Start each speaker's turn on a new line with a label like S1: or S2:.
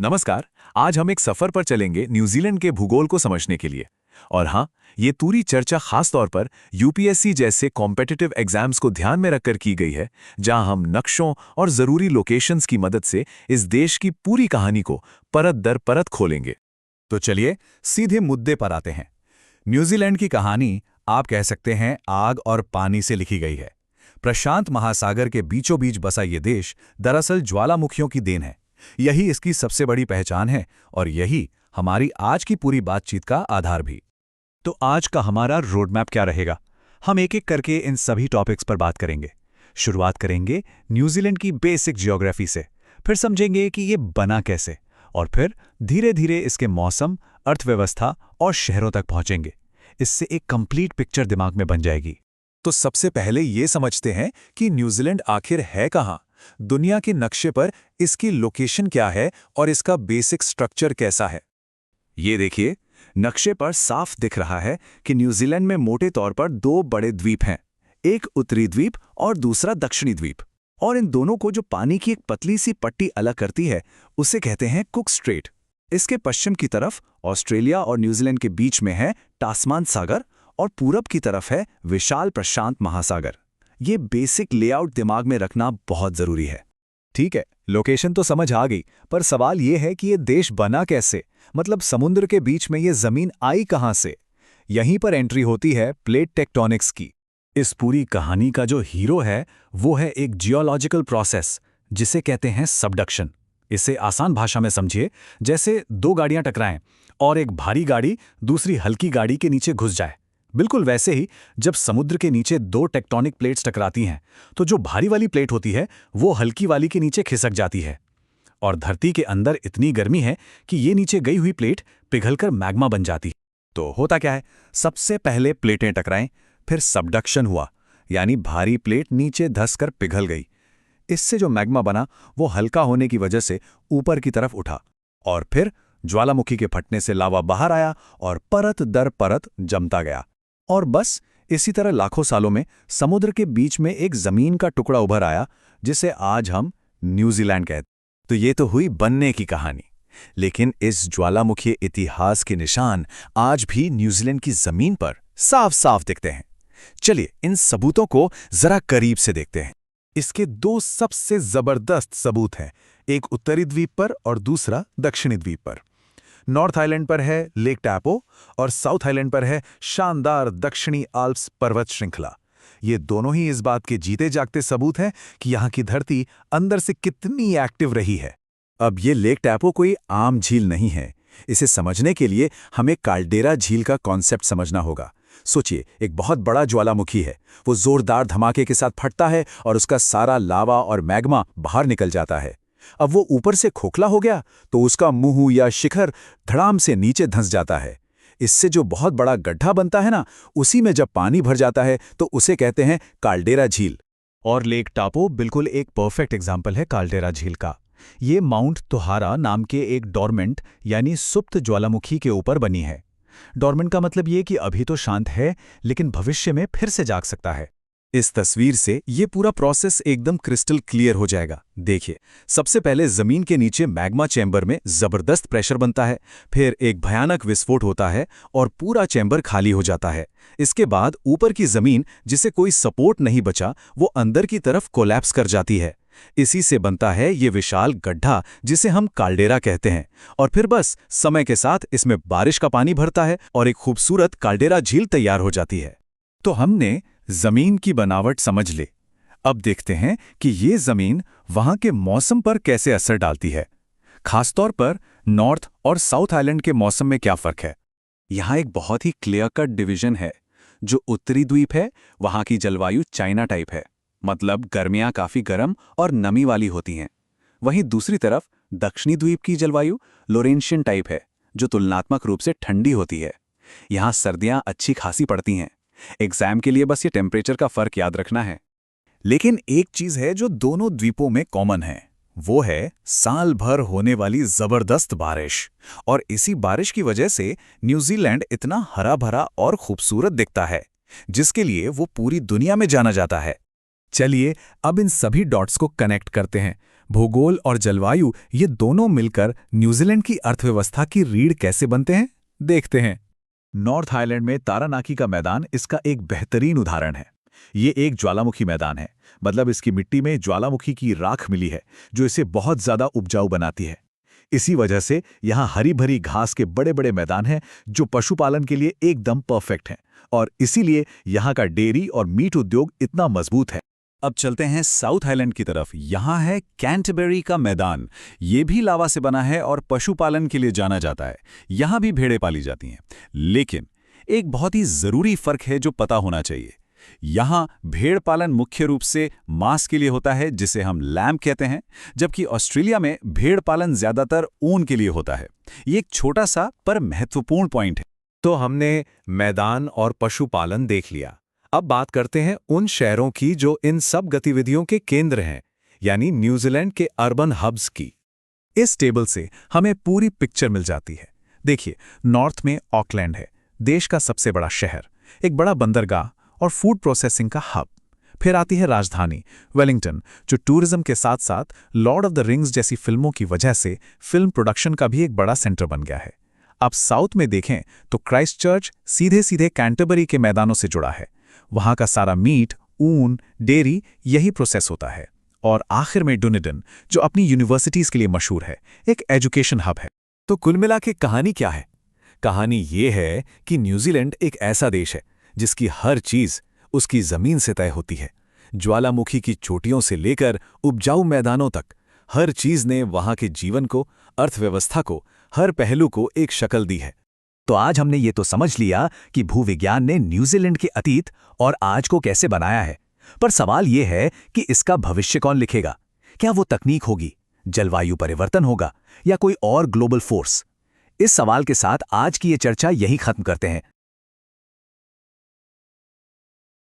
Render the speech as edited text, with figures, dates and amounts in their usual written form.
S1: नमस्कार। आज हम एक सफर पर चलेंगे न्यूजीलैंड के भूगोल को समझने के लिए। और हाँ, ये पूरी चर्चा खास तौर पर यूपीएससी जैसे कॉम्पिटिटिव एग्जाम्स को ध्यान में रखकर की गई है, जहां हम नक्शों और जरूरी लोकेशंस की मदद से इस देश की पूरी कहानी को परत दर परत खोलेंगे।
S2: तो चलिए सीधे मुद्दे पर आते हैं। न्यूजीलैंड की कहानी आप कह सकते हैं आग और पानी से लिखी गई है। प्रशांत महासागर के बीचों बीच बसा ये देश दरअसल ज्वालामुखियों की देन है। यही इसकी सबसे बड़ी पहचान है और यही हमारी आज की पूरी बातचीत का आधार भी। तो आज का हमारा रोड मैप क्या रहेगा? हम एक एक करके इन सभी टॉपिक्स पर बात करेंगे। शुरुआत करेंगे न्यूजीलैंड की बेसिक जियोग्राफी से, फिर समझेंगे कि ये बना कैसे, और फिर धीरे धीरे इसके मौसम, अर्थव्यवस्था और शहरों तक पहुंचेंगे। इससे एक कंप्लीट पिक्चर दिमाग में बन जाएगी।
S1: तो सबसे पहले ये समझते हैं कि न्यूजीलैंड आखिर है कहाँ। दुनिया के नक्शे पर इसकी लोकेशन क्या है और इसका बेसिक स्ट्रक्चर कैसा है। ये देखिए, नक्शे पर साफ दिख रहा है कि न्यूजीलैंड में मोटे तौर पर दो बड़े द्वीप हैं, एक उत्तरी द्वीप और दूसरा दक्षिणी द्वीप। और इन दोनों को जो पानी की एक पतली सी पट्टी अलग करती है, उसे कहते हैं कुक स्ट्रेट। इसके पश्चिम की तरफ ऑस्ट्रेलिया और न्यूजीलैंड के बीच में है टास्मान सागर और पूरब की तरफ है विशाल प्रशांत महासागर। ये बेसिक लेआउट दिमाग में रखना बहुत जरूरी है।
S2: ठीक है, लोकेशन तो समझ आ गई, पर सवाल ये है कि ये देश बना कैसे? मतलब समुद्र के बीच में ये जमीन आई कहाँ से? यहीं पर एंट्री होती है प्लेट टेक्टोनिक्स की। इस पूरी कहानी का जो हीरो है वो है एक जियोलॉजिकल प्रोसेस जिसे कहते हैं सबडक्शन। इसे आसान भाषा में समझिए, जैसे दो गाड़ियां टकराएं और एक भारी गाड़ी दूसरी हल्की गाड़ी के नीचे घुस जाए। बिल्कुल वैसे ही जब समुद्र के नीचे दो टेक्टोनिक प्लेट्स टकराती हैं तो जो भारी वाली प्लेट होती है वो हल्की वाली के नीचे खिसक जाती है, और धरती के अंदर इतनी गर्मी है कि ये नीचे गई हुई प्लेट पिघलकर मैग्मा बन जाती है। तो होता क्या है, सबसे पहले प्लेटें टकराएं, फिर सबडक्शन हुआ, यानी भारी प्लेट नीचे धंसकर पिघल गई। इससे जो मैग्मा बना वो हल्का होने की वजह से ऊपर की तरफ उठा, और फिर ज्वालामुखी के फटने से लावा बाहर आया और परत दर परत जमता गया। और बस इसी तरह लाखों सालों में समुद्र के बीच में एक जमीन का टुकड़ा उभर आया, जिसे आज हम न्यूजीलैंड कहते हैं। तो ये तो हुई बनने की कहानी, लेकिन इस ज्वालामुखी इतिहास के निशान आज भी न्यूजीलैंड की जमीन पर साफ साफ दिखते हैं। चलिए इन सबूतों को जरा करीब से देखते हैं। इसके दो सबसे जबरदस्त सबूत हैं, एक उत्तरी द्वीप पर और दूसरा दक्षिणी द्वीप पर। नॉर्थ आइलैंड पर है लेक टैपो और साउथ आइलैंड पर है शानदार दक्षिणी आल्प्स पर्वत श्रृंखला। ये दोनों ही इस बात के जीते जागते सबूत हैं कि यहाँ की धरती अंदर से कितनी एक्टिव रही है। अब ये लेक टैपो कोई आम झील नहीं है। इसे समझने के लिए हमें काल्डेरा झील का कॉन्सेप्ट समझना होगा। सोचिए, एक बहुत बड़ा ज्वालामुखी है, वो जोरदार धमाके के साथ फटता है और उसका सारा लावा और मैग्मा बाहर निकल जाता है। अब वो ऊपर से खोखला हो गया तो उसका मुंह या शिखर धड़ाम से नीचे धंस जाता है। इससे जो बहुत बड़ा गड्ढा बनता है ना, उसी में जब पानी भर जाता है तो उसे कहते हैं काल्डेरा झील। और लेक टापो बिल्कुल एक परफेक्ट एग्जाम्पल है काल्डेरा झील का। ये माउंट तोहारा नाम के एक डॉर्मेंट यानी सुप्त ज्वालामुखी के ऊपर बनी है। डॉर्मेंट का मतलब ये कि अभी तो शांत है, लेकिन भविष्य में फिर से जाग सकता है। इस तस्वीर से ये पूरा प्रोसेस एकदम क्रिस्टल क्लियर हो जाएगा। देखिए, सबसे पहले जमीन के नीचे मैग्मा चैम्बर में जबरदस्त प्रेशर बनता है, फिर एक भयानक विस्फोट होता है और पूरा चैम्बर खाली हो जाता है। इसके बाद ऊपर की जमीन, जिसे कोई सपोर्ट नहीं बचा, वो अंदर की तरफ कोलैप्स कर जाती है। इसी से बनता है ये विशाल गड्ढा जिसे हम काल्डेरा कहते हैं। और फिर बस समय के साथ इसमें बारिश का पानी भरता है और एक खूबसूरत काल्डेरा झील तैयार हो जाती है। तो हमने जमीन की बनावट समझ ले। अब देखते हैं कि ये जमीन वहां के मौसम पर कैसे असर डालती है। खासतौर पर नॉर्थ और साउथ आइलैंड के मौसम में क्या फर्क है। यहाँ एक बहुत ही क्लियर कट डिवीजन है। जो उत्तरी द्वीप है वहां की जलवायु चाइना टाइप है, मतलब गर्मियां काफी गर्म और नमी वाली होती हैं। वहीं दूसरी तरफ दक्षिणी द्वीप की जलवायु लोरेंशियन टाइप है, जो तुलनात्मक रूप से ठंडी होती है। यहाँ सर्दियां अच्छी खासी पड़ती हैं। एग्जाम के लिए बस ये टेम्परेचर का फर्क याद रखना है। लेकिन एक चीज है जो दोनों द्वीपों में कॉमन है, वो है साल भर होने वाली जबरदस्त बारिश। और इसी बारिश की वजह से न्यूजीलैंड इतना हरा भरा और खूबसूरत दिखता है, जिसके लिए वो पूरी दुनिया में जाना जाता है। चलिए अब इन सभी डॉट्स को कनेक्ट करते हैं। भूगोल और जलवायु ये दोनों मिलकर न्यूजीलैंड की अर्थव्यवस्था की रीढ़ कैसे बनते हैं, देखते हैं।
S1: नॉर्थ आइलैंड में तारानाकी का मैदान इसका एक बेहतरीन उदाहरण है। ये एक ज्वालामुखी मैदान है, मतलब इसकी मिट्टी में ज्वालामुखी की राख मिली है जो इसे बहुत ज्यादा उपजाऊ बनाती है। इसी वजह से यहाँ हरी भरी घास के बड़े बड़े मैदान हैं जो पशुपालन के लिए एकदम परफेक्ट हैं, और इसीलिए यहाँ का डेयरी और मीट उद्योग इतना मजबूत है।
S3: अब चलते हैं साउथ आइलैंड की तरफ। यहाँ है कैंटरबरी का मैदान। ये भी लावा से बना है और पशुपालन के लिए जाना जाता है। यहाँ भी भेड़ें पाली जाती हैं। लेकिन एक बहुत ही ज़रूरी फ़र्क है जो पता होना चाहिए। यहाँ भेड़ पालन मुख्य रूप से मांस के लिए होता है, जिसे हम लैम्ब कहते हैं, जबकि ऑस्ट्रेलिया में भेड़ पालन ज़्यादातर ऊन के लिए होता है। ये एक छोटा सा पर महत्वपूर्ण पॉइंट है।
S2: तो हमने मैदान और पशुपालन देख लिया। अब बात करते हैं उन शहरों की जो इन सब गतिविधियों के केंद्र हैं, यानी न्यूजीलैंड के अर्बन हब्स की। इस टेबल से हमें पूरी पिक्चर मिल जाती है। देखिए, नॉर्थ में ऑकलैंड है, देश का सबसे बड़ा शहर, एक बड़ा बंदरगाह और फूड प्रोसेसिंग का हब। फिर आती है राजधानी वेलिंगटन, जो टूरिज्म के साथ साथ लॉर्ड ऑफ द रिंग्स जैसी फिल्मों की वजह से फिल्म प्रोडक्शन का भी एक बड़ा सेंटर बन गया है। अब साउथ में देखें तो क्राइस्टचर्च सीधे सीधे कैंटरबरी के मैदानों से जुड़ा है। वहाँ का सारा मीट, ऊन, डेयरी यही प्रोसेस होता है। और आखिर में डुनेडन, जो अपनी यूनिवर्सिटीज़ के लिए मशहूर है, एक एजुकेशन हब है।
S4: तो कुल मिला के कहानी क्या है? कहानी ये है कि न्यूजीलैंड एक ऐसा देश है जिसकी हर चीज़ उसकी ज़मीन से तय होती है। ज्वालामुखी की चोटियों से लेकर उपजाऊ मैदानों तक, हर चीज़ ने वहाँ के जीवन को, अर्थव्यवस्था को, हर पहलू को एक शक्ल दी है।
S2: तो आज हमने ये तो समझ लिया कि भूविज्ञान ने न्यूजीलैंड के अतीत और आज को कैसे बनाया है, पर सवाल ये है कि इसका भविष्य कौन लिखेगा? क्या वो तकनीक होगी, जलवायु परिवर्तन होगा, या कोई और ग्लोबल फोर्स? इस सवाल के साथ आज की ये चर्चा यहीं खत्म करते हैं।